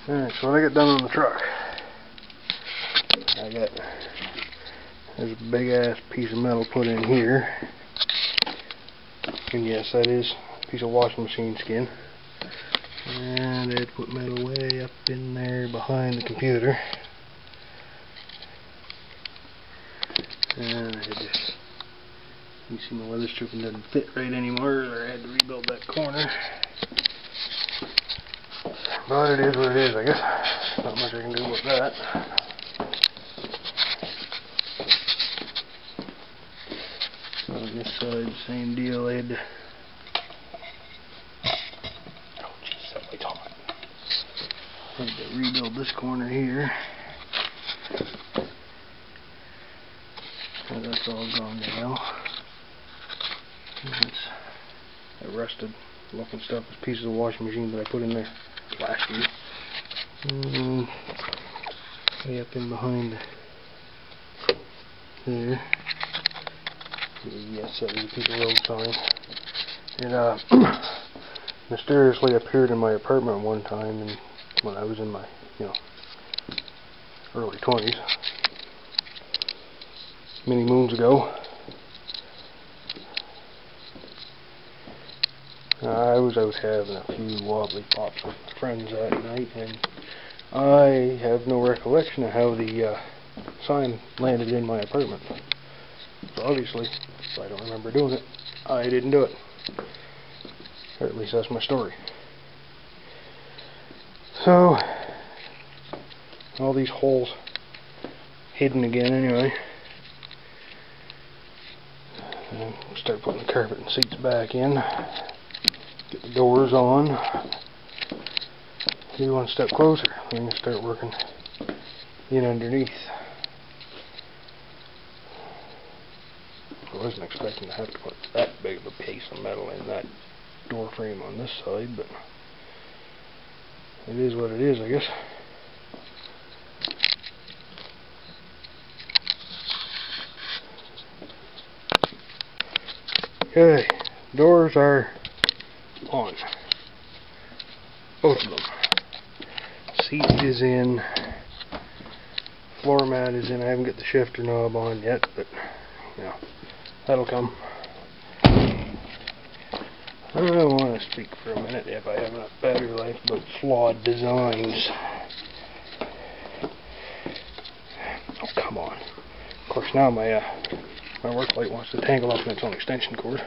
Alright, so what I got done on the truck, there's a big ass piece of metal put in here, and yes, that is a piece of washing machine skin, and I had to put metal way up in there behind the computer, and I had to, you see my weather stripping doesn't fit right anymore, or I had to rebuild that corner. But it is what it is, I guess. Not much I can do with that. On this side, same deal. I had to... Oh, jeez, that light's hot. I had to rebuild this corner here. And that's all gone now. That's that rusted looking stuff is pieces of washing machine that I put in there last year. Way up in behind there. Yes, that was a piece of road sign. It mysteriously appeared in my apartment one time, and when I was in my, early 20s, many moons ago. I was out having a few wobbly pops with friends that night, and I have no recollection of how the sign landed in my apartment. So obviously, if I don't remember doing it, I didn't do it. Or at least that's my story. So, all these holes hidden again anyway. And start putting the carpet and seats back in. Get the doors on. Do one step closer. Then you start working in underneath. I wasn't expecting to have to put that big of a piece of metal in that door frame on this side, but it is what it is, I guess. Okay, doors are on. Both of them. Seat is in. Floor mat is in. I haven't got the shifter knob on yet, but that'll come. I want to speak for a minute, if I have enough battery life, about flawed designs. Oh, come on. Of course, now my work light wants to tangle up in its own extension cord.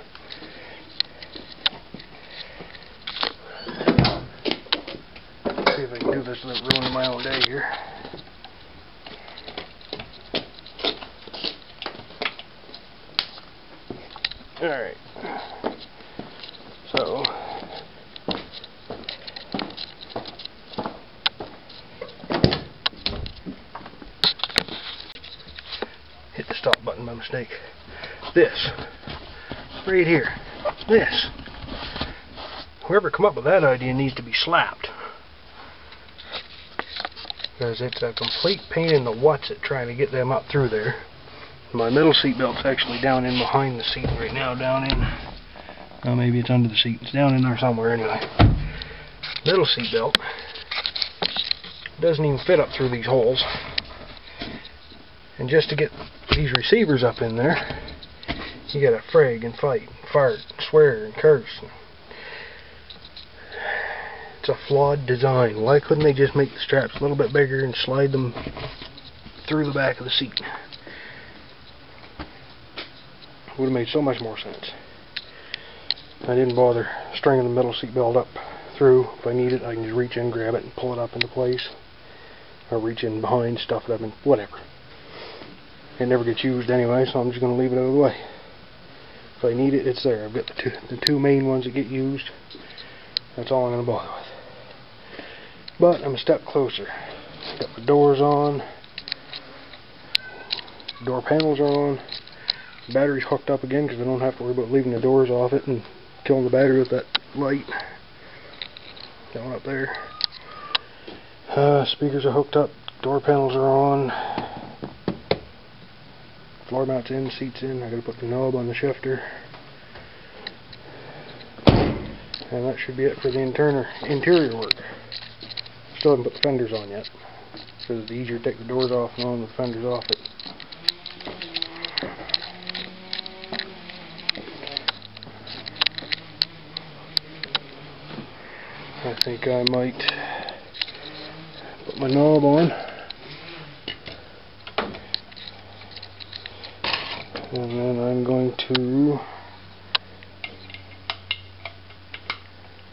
See if I can do this without ruining my own day here. Alright. So, hit the stop button by mistake. This, right here, this. Whoever come up with that idea needs to be slapped. Because it's a complete pain in the what's-it trying to get them up through there. My middle seat belt's actually down in behind the seat right now, down in, maybe it's under the seat, it's down in there somewhere anyway. Middle seat belt doesn't even fit up through these holes. And just to get these receivers up in there, you gotta frag and fight, and fart, and swear, and curse. It's a flawed design. Why couldn't they just make the straps a little bit bigger and slide them through the back of the seat? Would have made so much more sense. I didn't bother stringing the middle seat belt up through. If I need it, I can just reach in, grab it, and pull it up into place. Or reach in behind, stuff it up, and whatever. It never gets used anyway, so I'm just going to leave it out of the way. If I need it, it's there. I've got the two main ones that get used. That's all I'm going to bother with. But I'm a step closer. Got the doors on. Door panels are on. Battery's hooked up again because I don't have to worry about leaving the doors off it and killing the battery with that light. Going up there. Speakers are hooked up. Door panels are on. Floor mat's in, seat's in. I gotta put the knob on the shifter. And that should be it for the interior work. Still haven't put the fenders on yet, because it's easier to take the doors off and on the fenders off it. I think I might put my knob on, and then I'm going to,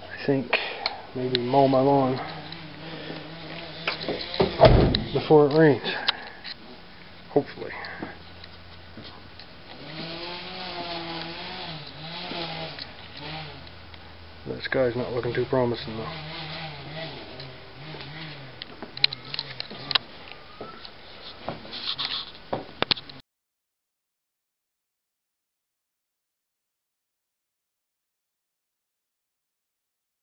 I think, maybe mow my lawn before it rains, hopefully. That sky's not looking too promising though.